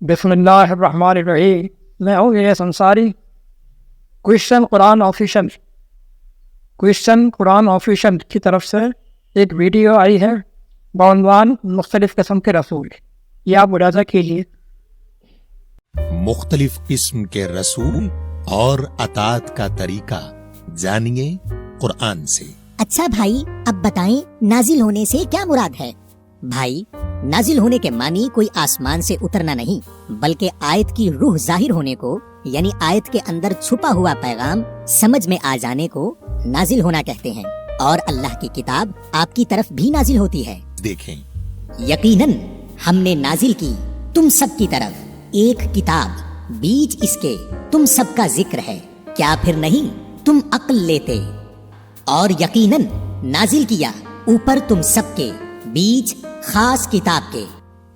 بسم اللہ الرحمن الرحیم. میں ہوں الیاس انصاری. کویشچن قرآن آفیشل کی طرف سے ایک ویڈیو آئی ہے بعنوان مختلف قسم کے رسول. یہ آپ ملاحظہ کیجیے. مختلف قسم کے رسول اور اطاعت کا طریقہ جانیے قرآن سے. اچھا بھائی، اب بتائیں نازل ہونے سے کیا مراد ہے؟ بھائی، نازل ہونے کے معنی کوئی آسمان سے اترنا نہیں، بلکہ آیت کی روح ظاہر ہونے کو، یعنی آیت کے اندر چھپا ہوا پیغام سمجھ میں آ جانے کو نازل ہونا کہتے ہیں. اور اللہ کی کتاب آپ کی طرف بھی نازل ہوتی ہے. دیکھیں، یقیناً ہم نے نازل کی تم سب کی طرف ایک کتاب، بیچ اس کے تم سب کا ذکر ہے، کیا پھر نہیں تم عقل لیتے؟ اور یقیناً نازل کیا اوپر تم سب کے بیچ خاص کتاب کے.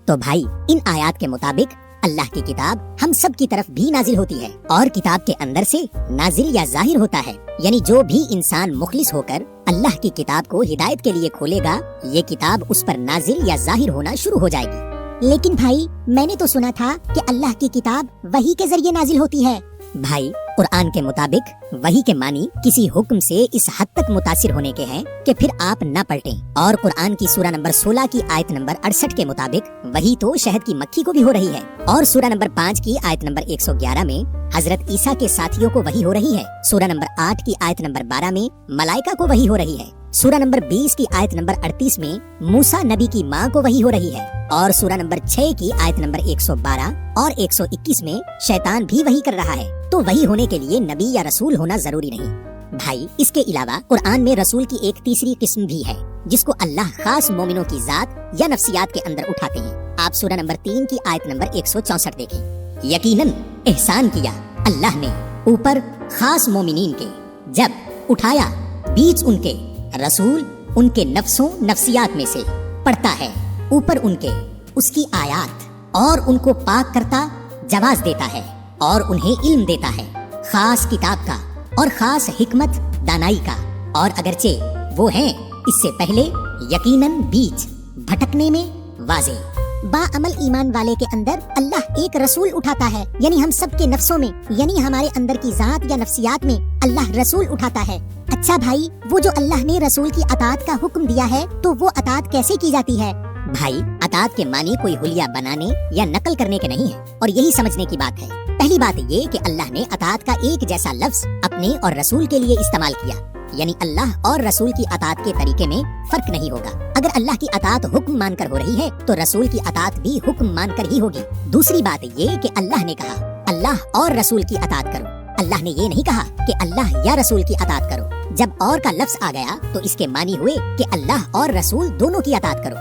تو بھائی، ان آیات کے مطابق اللہ کی کتاب ہم سب کی طرف بھی نازل ہوتی ہے، اور کتاب کے اندر سے نازل یا ظاہر ہوتا ہے. یعنی جو بھی انسان مخلص ہو کر اللہ کی کتاب کو ہدایت کے لیے کھولے گا، یہ کتاب اس پر نازل یا ظاہر ہونا شروع ہو جائے گی. لیکن بھائی، میں نے تو سنا تھا کہ اللہ کی کتاب وحی کے ذریعے نازل ہوتی ہے. بھائی، قرآن کے مطابق وحی کے معنی کسی حکم سے اس حد تک متاثر ہونے کے ہیں کہ پھر آپ نہ پلٹیں. اور قرآن کی سورہ نمبر 16 کی آیت نمبر 68 کے مطابق وحی تو شہد کی مکھی کو بھی ہو رہی ہے، اور سورہ نمبر 5 کی آیت نمبر 111 میں حضرت عیسیٰ کے ساتھیوں کو وحی ہو رہی ہے. سورہ نمبر 8 کی آیت نمبر 12 میں ملائکہ کو وحی ہو رہی ہے. سورہ نمبر 20 کی آیت نمبر 38 میں موسیٰ نبی کی ماں کو وحی ہو رہی ہے. اور سورہ نمبر 6 کی آیت نمبر 112 اور 121 میں شیطان بھی وحی کر رہا ہے. تو وحی ہونے کے لیے نبی یا رسول ہونا ضروری نہیں. بھائی، اس کے علاوہ قرآن میں رسول کی ایک تیسری قسم بھی ہے، جس کو اللہ خاص مومنوں کی ذات یا نفسیات کے اندر اٹھاتے ہیں. آپ سورہ نمبر 3 کی آیت نمبر 164 دیکھیں. یقیناً احسان کیا اللہ نے اوپر خاص مومنین کے، جب اٹھایا بیچ ان کے رسول ان کے نفسوں نفسیات میں سے، پڑھتا ہے اوپر ان کے اس کی آیات، اور ان کو پاک کرتا، جواز دیتا ہے، اور انہیں علم دیتا ہے، خاص کتاب کا اور خاص حکمت دانائی کا. اور اگرچہ وہ ہیں اس سے پہلے یقیناً بیچ بھٹکنے میں واضح. باعمل ایمان والے کے اندر اللہ ایک رسول اٹھاتا ہے، یعنی ہم سب کے نفسوں میں، یعنی ہمارے اندر کی ذات یا نفسیات میں اللہ رسول اٹھاتا ہے. اچھا بھائی، وہ جو اللہ نے رسول کی اطاعت کا حکم دیا ہے، تو وہ اطاعت کیسے کی جاتی ہے؟ بھائی، اطاعت کے معنی کوئی حلیہ بنانے یا نقل کرنے کے نہیں ہے، اور یہی سمجھنے کی بات ہے. پہلی بات یہ کہ اللہ نے اطاعت کا ایک جیسا لفظ اپنے اور رسول کے لیے استعمال کیا، یعنی اللہ اور رسول کی اطاعت کے طریقے میں فرق نہیں ہوگا. اگر اللہ کی اطاعت حکم مان کر ہو رہی ہے تو رسول کی اطاعت بھی حکم مان کر ہی ہوگی. دوسری بات یہ کہ اللہ نے کہا اللہ اور رسول کی اطاعت کرو. اللہ نے یہ نہیں کہا کہ اللہ یا رسول کی اطاعت کرو. جب اور کا لفظ آ گیا تو اس کے معنی ہوئے کہ اللہ اور رسول دونوں کی اطاعت کرو.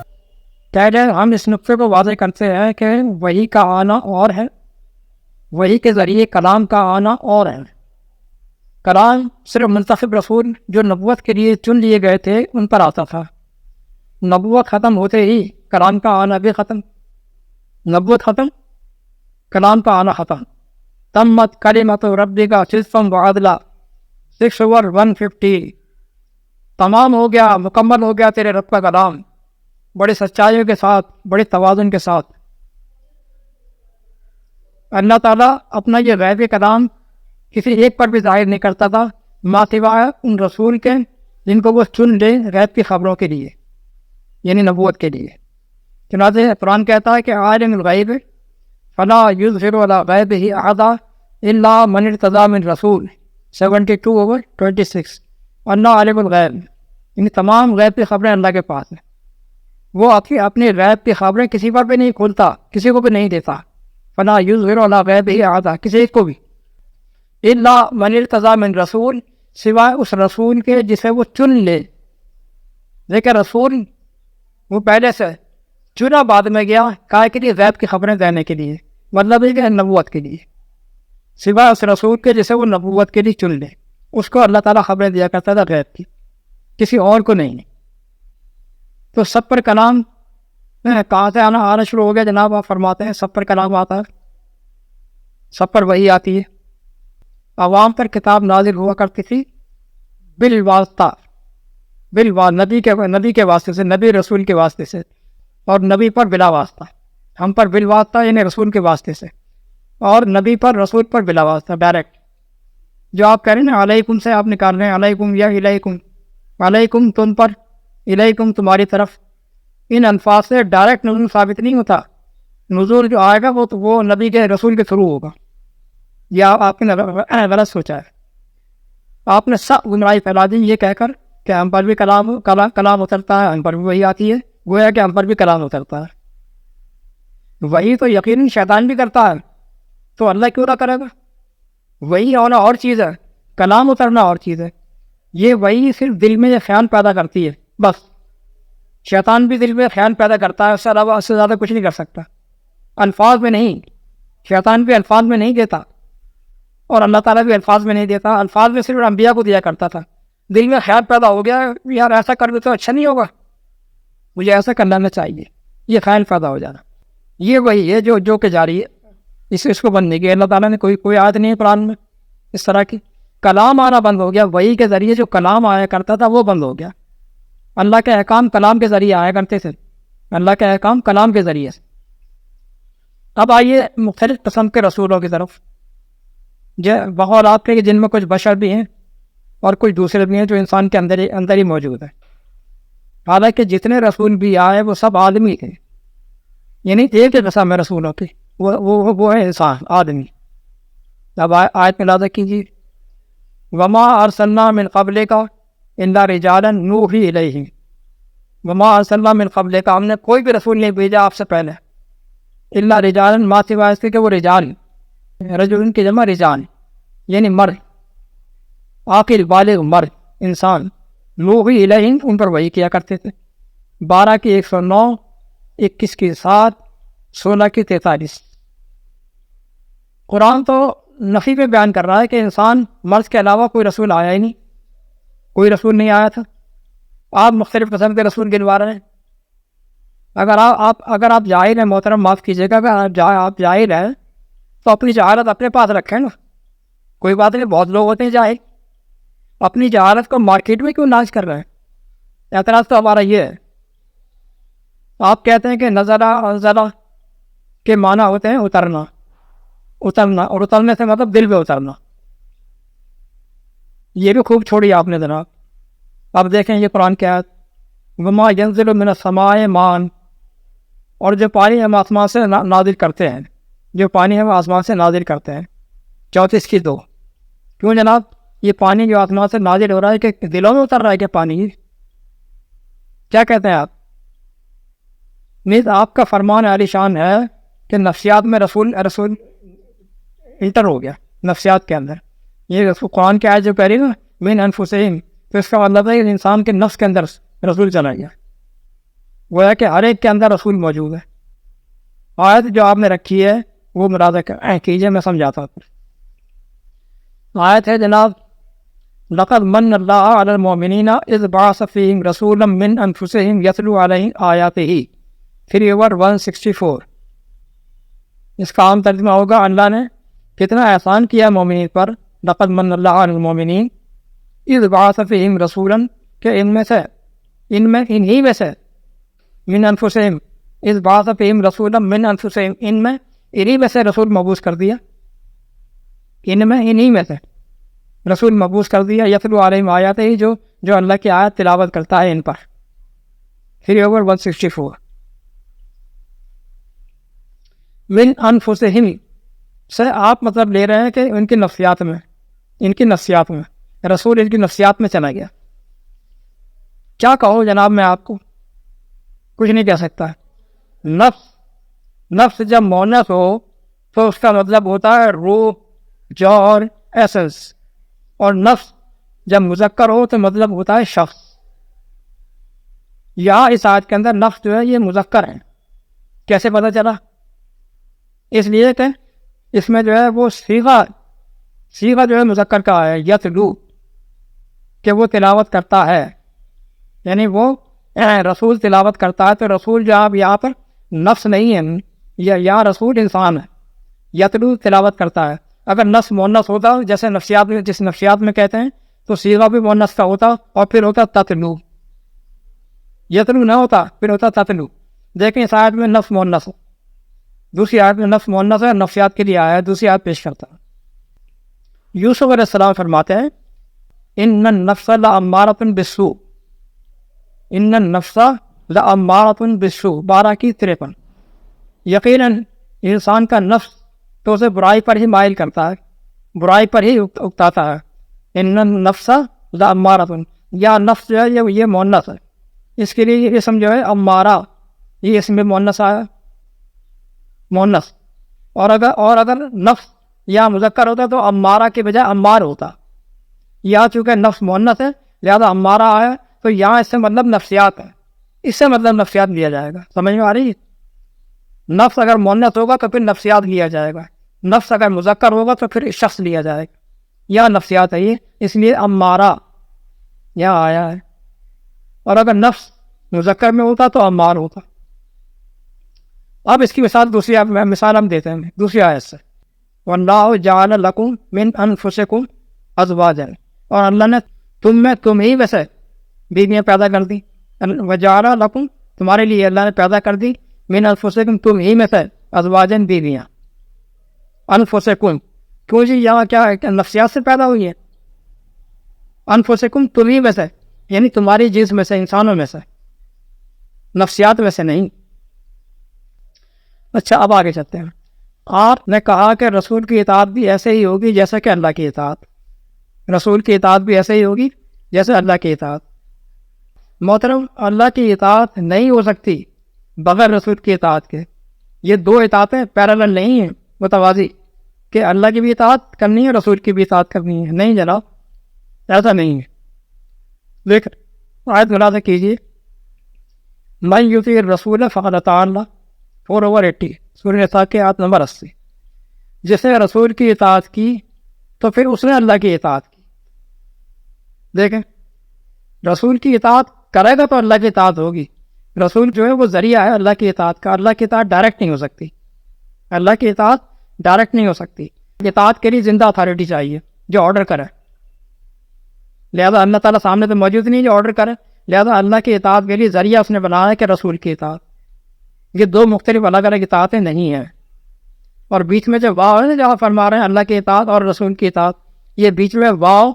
ہم اس نقطے کو واضح کرتے ہیں کہ وحی کا آنا اور ہے، وحی کے ذریعے کلام کا آنا اور ہے. کلام صرف منتخب رسول جو نبوت کے لیے چن لیے گئے تھے ان پر آتا تھا. نبوت ختم ہوتے ہی کلام کا آنا بھی ختم. نبوت ختم، کلام کا آنا ختم. تمت کلمۃ ربک صدقا وعدلا 6:150. تمام ہو گیا، مکمل ہو گیا تیرے رب کا کلام، بڑی سچائیوں کے ساتھ، بڑے توازن کے ساتھ. اللہ تعالیٰ اپنا یہ غیبی کلام کسی ایک پر بھی ظاہر نہیں کرتا تھا، ما سوائے ان رسول کے جن کو وہ چن لے غیب کی خبروں کے لیے، یعنی نبوت کے لیے. چنانچہ قرآن کہتا ہے کہ عالم الغیب فلا یظہر علی غیبہ احدا الا من ارتضی من رسول 72/26. اللہ عالم الغیب، یعنی تمام غیب کی خبریں اللہ کے پاس ہیں. وہ اپنی غیب کی خبریں کسی پر بھی نہیں کھولتا، کسی کو بھی نہیں دیتا. فلا یظہر علی غیبہ احدا، کسی ایک کو بھی. الا من ارتضی من رسول، سوائے اس رسول کے جسے وہ چن لے. لیکن رسول وہ پہلے سے چنا، بعد میں گیا کائے کے لیے غیب کی خبریں دینے کے لیے، مطلب یہ کہ نبوت کے لیے. سوائے اس رسول کے جسے وہ نبوت کے لیے چن لے، اس کو اللہ تعالیٰ خبریں دیا کرتا تھا غیب کی، کسی اور کو نہیں. تو سب پر کلام کہاں سے آنا شروع ہو گیا جناب؟ آپ فرماتے ہیں سب پر کلام آتا ہے، سب پر وحی آتی ہے. عوام پر کتاب نازل ہوا کرتی تھی بالواسطہ، نبی کے واسطے سے، نبی رسول کے واسطے سے، اور نبی پر بلا واسطہ. ہم پر بالواسطہ یعنی رسول کے واسطے سے، اور نبی پر رسول پر بلا واسطہ ڈائریکٹ. جو آپ کہہ رہے ہیں نا علیکم سے آپ نکال رہے ہیں علیکم یا الیکم، علیکم تم پر، الیکم تمہاری طرف، ان الفاظ سے ڈائریکٹ نزول ثابت نہیں ہوتا. نزول جو آئے گا وہ نبی کے رسول کے تھرو ہوگا. یا آپ نے غلط سوچا ہے، آپ نے سب گمراہی پھیلا دی یہ کہہ کر کہ ہم پر بھی کلام اترتا ہے، ہم پر بھی وہی آتی ہے. گویا کہ ہم پر بھی کلام اترتا ہے. وہی تو یقیناً شیطان بھی کرتا ہے، تو اللہ کیوں نہ کرے گا؟ وہی ہونا اور چیز ہے، کلام اترنا اور چیز ہے. یہ وہی صرف دل میں یہ خیال پیدا کرتی ہے بس. شیطان بھی دل میں خیال پیدا کرتا ہے، اس سے علاوہ اس سے زیادہ کچھ نہیں کر سکتا. الفاظ میں نہیں، شیطان بھی الفاظ میں نہیں دیتا، اور اللہ تعالیٰ بھی الفاظ میں نہیں دیتا. الفاظ میں صرف انبیاء کو دیا کرتا تھا. دل میں خیال پیدا ہو گیا یار ایسا کر دے تو اچھا نہیں ہوگا، مجھے ایسا کر لینا چاہیے، یہ خیال پیدا ہو جانا. یہ وہی ہے جو کہ جاری ہے. اس کو بند نہیں کیا اللہ تعالیٰ نے. کوئی آیت نہیں ہے قرآن میں اس طرح کی. کلام آنا بند ہو گیا، وہی کے ذریعے جو کلام آیا کرتا تھا وہ بند ہو گیا. اللہ کے احکام کلام کے ذریعے آیا کرتے تھے، اللہ کے احکام کلام کے ذریعے سے. اب آئیے مختلف قسم کے رسولوں کی طرف. بغور آپ کے جن میں کچھ بشر بھی ہیں اور کچھ دوسرے بھی ہیں جو انسان کے اندر ہی موجود ہے. حالانکہ جتنے رسول بھی آئے وہ سب آدمی تھے، یعنی ایک ہی قسم ہے رسولوں کی، وہ ہے انسان آدمی. اب آیت میں لازم کیجیے وما ارسلنا من قبلک الا رجالا نوحی الیہم. وما ارسلنا من قبلک، ہم نے کوئی بھی رسول نہیں بھیجا آپ سے پہلے، الا رجالا ما سوائے اس کے کہ وہ رجال، رجل کی جمع رجال یعنی مرد، عاقل بالغ مرد انسان، نوحی الیہم ان پر وحی کیا کرتے تھے. 12 کی 109، 21 کی 7، 16 کی 43. قرآن تو نفی پہ بیان کر رہا ہے کہ انسان مرد کے علاوہ کوئی رسول آیا ہی نہیں، کوئی رسول نہیں آیا تھا. آپ مختلف قسم کے رسول گنوا رہے ہیں. اگر آپ جاہل ہیں محترم معاف کیجیے گا، اگر آپ جاہل ہیں تو اپنی جہالت اپنے پاس رکھیں نا. کوئی بات نہیں، بہت لوگ ہوتے ہیں جاہل، اپنی جہالت کو مارکیٹ میں کیوں ناش کر رہے ہیں؟ اعتراض تو ہمارا یہ ہے. آپ کہتے ہیں کہ نزلہ کے معنی ہوتے ہیں اترنا، اور اترنے سے مطلب دل پہ اترنا. یہ بھی خوب چھوڑی آپ نے جناب. اب دیکھیں یہ قرآن کی آیت وما ینزل من السماء ماء، اور جو پانی ہم آسمان سے نازل کرتے ہیں، جو پانی ہم آسمان سے نازل کرتے ہیں. 34 کی 2. کیوں جناب یہ پانی جو آسمان سے نازل ہو رہا ہے کہ دلوں میں اتر رہا ہے کہ پانی؟ کیا کہتے ہیں آپ؟ نیز آپ کا فرمان عالی شان ہے کہ نفسیات میں رسول انٹر ہو گیا نفسیات کے اندر. یہ قرآن کی آیت جو کہہ رہی ہے نا من انفسہم، تو اس کا مطلب ہے کہ انسان کے نفس کے اندر رسول چلا گیا. وہ ہے کہ ہر ایک کے اندر رسول موجود ہے. آیت جو آپ نے رکھی ہے وہ مراجعہ کیجیے، میں سمجھاتا ہوں. آیت ہے جناب لقد من اللہ علی المؤمنین اذ بعث فیہم رسولا من انفسہم یتلو علیہم آیاتہ، 164. اس کا عام ترجمہ ہوگا اللہ نے کتنا احسان کیا مومنین پر. لقد من اللہ علی المؤمنین اذ بعث فیہم رسولا، کہ انہی میں سے من انفسہم، اذ بعث فیہم رسولا من انفسہم، انہی میں سے رسول مبعوث کر دیا، انہی میں سے رسول مبعوث کر دیا. یتلو علیہم آیاتہ، جو اللہ کی آیت تلاوت کرتا ہے ان پر. 164. من انفسہم سے آپ مطلب لے رہے ہیں کہ ان کی نفسیات میں رسول ان کی نفسیات میں چلا گیا. کیا کہوں جناب میں آپ کو؟ کچھ نہیں کہہ سکتا. نفس جب مؤنث ہو تو اس کا مطلب ہوتا ہے روح، جوہر، ایسنس، اور نفس جب مذکر ہو تو مطلب ہوتا ہے شخص. یہاں اس آیت کے اندر نفس جو ہے یہ مذکر ہے. کیسے پتہ چلا؟ اس لیے کہ اس میں جو ہے وہ صیغہ جو ہے مذکر کا ہے، یتلو، کہ وہ تلاوت کرتا ہے، یعنی وہ رسول تلاوت کرتا ہے. تو رسول جو آپ یہاں پر نفس نہیں ہے، یا رسول انسان ہے. یتلو تلاوت کرتا ہے. اگر نفس مؤنث ہوتا جیسے جس نفسیات میں کہتے ہیں تو صیغہ بھی مؤنث کا ہوتا اور پھر ہوتا تتلو. یتلو نہ ہوتا، پھر ہوتا تتلو. دیکھیں اس آیت میں نفس مؤنث ہو، دوسری آیت میں نفس مؤنث ہے، نفسیات کے لیے آیا ہے، دوسری آیت پیش کرتا ہوں۔ یوسف علیہ السلام فرماتے ہیں ان النفس لامارۃ بالسوء، ان النفس لامارۃ بالسوء، 12 کی 53۔ یقیناً انسان کا نفس تو اسے برائی پر ہی مائل کرتا ہے، برائی پر ہی اکتاتا ہے۔ ان النفس لامارۃ، یا نفس جو ہے یہ مؤنث ہے، اس کے لیے یہ اسم جو ہے امارہ، یہ اسم مؤنث آیا، مؤنث۔ اور اگر نفس یا مذکر ہوتا تو امارہ کے بجائے امار ہوتا، یا چونکہ نفس مؤنث ہے لہذا امارہ آیا، تو یہاں اس سے مطلب نفسیات ہے، اس سے مطلب نفسیات لیا جائے گا۔ سمجھ میں آ رہی ہے؟ نفس اگر مؤنث ہوگا تو پھر نفسیات لیا جائے گا، نفس اگر مذکر ہوگا تو پھر شخص لیا جائے گا، یا نفسیات ہے یہ، اس لیے امارہ یہاں آیا ہے۔ اور اگر نفس مذکر میں ہوتا تو امار ہوتا۔ اب اس کی دوسری مثال ہم دیتے ہیں دوسری آیت سے، وَاللَّهُ جَعَلَ لَكُم مِّنْ أَنفُسِكُمْ أَزْوَاجًا، اور اللہ نے تم ہی میں سے بیویاں پیدا کر دی، وَجَعَلَ لَكُم، تمہارے لیے اللہ نے پیدا کر دی، مِّنْ أَنفُسِكُمْ، تم ہی میں سے، أَزْوَاجًا، بیویاں۔ أَنفُسِكُمْ، کیوں جی یہاں کیا نفسیات سے پیدا ہوئی ہے؟ أَنفُسِكُمْ، تم ہی میں سے، یعنی تمہاری جنس میں سے، انسانوں میں سے، نفسیات میں سے نہیں۔ اچھا اب آگے چلتے ہیں۔ آپ نے کہا کہ رسول کی اطاعت بھی ایسے ہی ہوگی جیسے کہ اللہ کی اطاعت، رسول کی اطاعت بھی ایسے ہی ہوگی جیسے اللہ کی اطاعت۔ محترم، اللہ کی اطاعت نہیں ہو سکتی بغیر رسول کی اطاعت کے۔ یہ دو اطاعتیں پیرالل نہیں ہیں، متوازی، کہ اللہ کی بھی اطاعت کرنی ہے، رسول کی بھی اطاعت کرنی ہے، نہیں جناب، ایسا نہیں ہے۔ لیکن آیت ملاحظہ کیجیے، من یطیع الرسول فقد اطاع اللہ، 4/80، سورہ نساء کی آیت نمبر 80۔ جس نے رسول کی اطاعت کی تو پھر اس نے اللہ کی اطاعت کی۔ دیکھیں، رسول کی اطاعت کرے گا تو اللہ کی اطاعت ہوگی۔ رسول جو ہے وہ ذریعہ ہے اللہ کی اطاعت کا، اللہ کی اطاعت ڈائریکٹ نہیں ہو سکتی، اللہ کی اطاعت ڈائریکٹ نہیں ہو سکتی۔ اطاعت کے لیے زندہ اتھارٹی چاہیے جو آرڈر کرے، لہذا اللہ تعالیٰ سامنے تو موجود نہیں جو آرڈر کرے، لہذا اللہ کی اطاعت کے لیے ذریعہ اس نے بنایا ہے کہ رسول کی اطاعت۔ یہ دو مختلف الگ الگ اطاعتیں نہیں ہیں۔ اور بیچ میں جو واو ہے جہاں فرما رہے ہیں اللہ کی اطاعت اور رسول کی اطاعت، یہ بیچ میں واو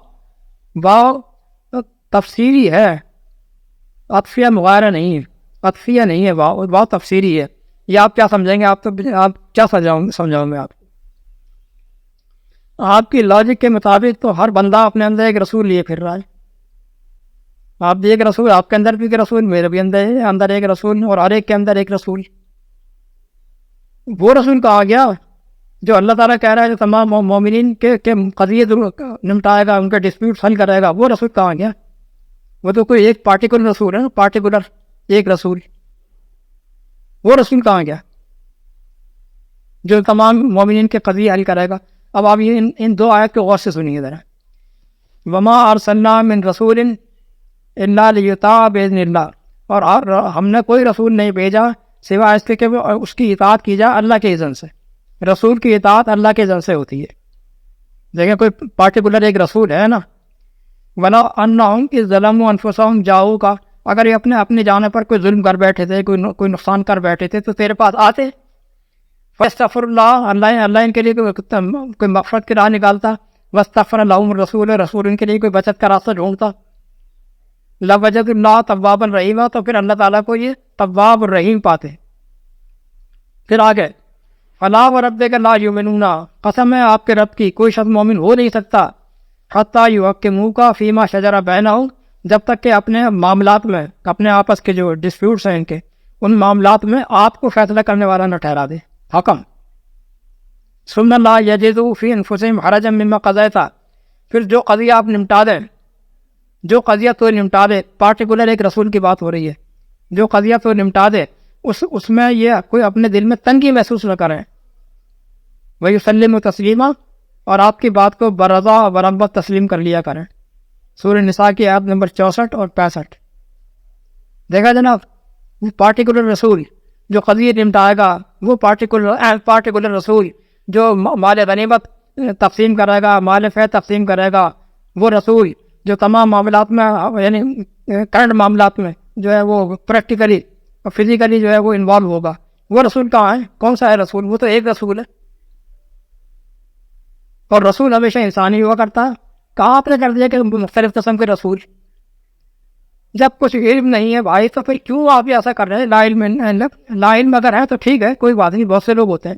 تفسیری ہے، عطفیہ مغایرہ نہیں ہے، عطفیہ نہیں ہے، واو تفسیری ہے۔ یہ آپ کیا سمجھیں گے؟ آپ کیا سمجھاؤں میں آپ کی لاجک کے مطابق تو ہر بندہ اپنے اندر ایک رسول لیے پھر رہا ہے۔ آپ بھی ایک رسول، آپ کے اندر بھی ایک رسول، میرے بھی اندر ایک رسول، اور ہر ایک کے اندر ایک رسول۔ وہ رسول کہا گیا جو اللہ تعالیٰ کہہ رہا ہے جو تمام مومنین کے قضیے نمٹائے گا، ان کے ڈسپیوٹ حل کرے گا، وہ رسول کہا گیا؟ وہ تو کوئی ایک پارٹیکولر رسول ہے، پارٹیکولر ایک رسول، وہ رسول کہا گیا جو تمام مومنین کے قضیے حل کرے گا؟ اب آپ ان دو آیت کو غور سے سنیے ذرا۔ وما ارسلنا من رسول الا لیطاع باذن اللہ، اور ہم نے کوئی رسول نہیں بھیجا سوائے اس کے کہ اس کی اطاعت کی جائے اللہ کے اذن سے۔ رسول کی اطاعت اللہ کے اذن سے ہوتی ہے۔ دیکھیں کوئی پارٹیکولر ایک رسول ہے نا، وَلَوْ أَنَّهُمْ إِذْ ظَلَمُوا أَنفُسَهُمْ جَاءُوكَ، اگر یہ اپنے جانے پر کوئی ظلم کر بیٹھے تھے، کوئی نقصان کر بیٹھے تھے تو تیرے پاس آتے، فَاسْتَغْفِرُ اللَّهَ، اللہ ان کے لیے کوئی مغفرت کی راہ نکالتا، وَاسْتَغْفَرَ لَهُمُ الرَّسُولُ، رسول ان کے لیے کوئی بچت کا راستہ ڈھونڈتا، لَوَجَدُوا اللَّهَ تَوَّابًا رَحِيمًا، تو پھر اللہ تعالیٰ کو یہ تواب الرحیم پاتے۔ پھر آگے فَلَا وَرَبِّكَ لَا يُؤْمِنُونَ، قسم ہے آپ کے رب کی کوئی شخص مومن ہو نہیں سکتا، حَتَّى يُحَكِّمُوكَ فِيمَا شَجَرَ بَيْنَهُمْ، جب تک کہ اپنے معاملات میں، اپنے آپس کے جو ڈسپیوٹس ہیں ان کے، ان معاملات میں آپ کو فیصلہ کرنے والا نہ ٹھہرا دے، حکم۔ ثُمَّ لَا يَجِدُوا فِي أَنفُسِهِمْ حَرَجًا مِّمَّا قَضَيْتَ، پھر جو قضیہ آپ نمٹا دیں، جو قضیہ تو نمٹا دے، پارٹیکولر ایک رسول کی بات ہو رہی ہے، جو قضیہ تو نمٹا دے اس میں یہ کوئی اپنے دل میں تنگی محسوس نہ کریں، وَيُسَلِّمُ تَسْلِيمًا، اور آپ کی بات کو برضا و رغبت تسلیم کر لیا کریں۔ سورہ نساء کی آیت نمبر 64 اور 65۔ دیکھا جناب، وہ پارٹیکولر رسول جو قضیہ نمٹائے گا، وہ پارٹیکولر رسول جو مال غنیمت تقسیم کرے گا، مال فیض تقسیم کرے گا، وہ رسول جو تمام معاملات میں، یعنی کرنٹ معاملات میں جو ہے وہ پریکٹیکلی اور فزیکلی جو ہے وہ انوالو ہوگا، وہ رسول کہاں ہے؟ کون سا ہے رسول؟ وہ تو ایک رسول ہے، اور رسول ہمیشہ انسانی ہوا کرتا ہے. کہاں آپ نے کر دیا کہ مختلف قسم کے رسول؟ جب کچھ علم نہیں ہے بھائی تو پھر کیوں آپ ایسا کر رہے ہیں؟ لا علم اگر ہے تو ٹھیک ہے، کوئی بات نہیں، بہت سے لوگ ہوتے ہیں،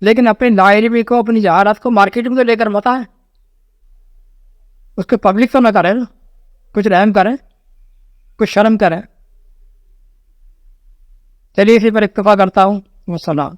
لیکن اپنی لا علمی کو، اپنی جہالت کو مارکیٹ میں تو لے کر مت آئیں، اس کو پبلک تو نہ کریں نا. کچھ رحم کریں، کچھ شرم کریں. چلیے اسی پر اکتفا کرتا ہوں. والسلام.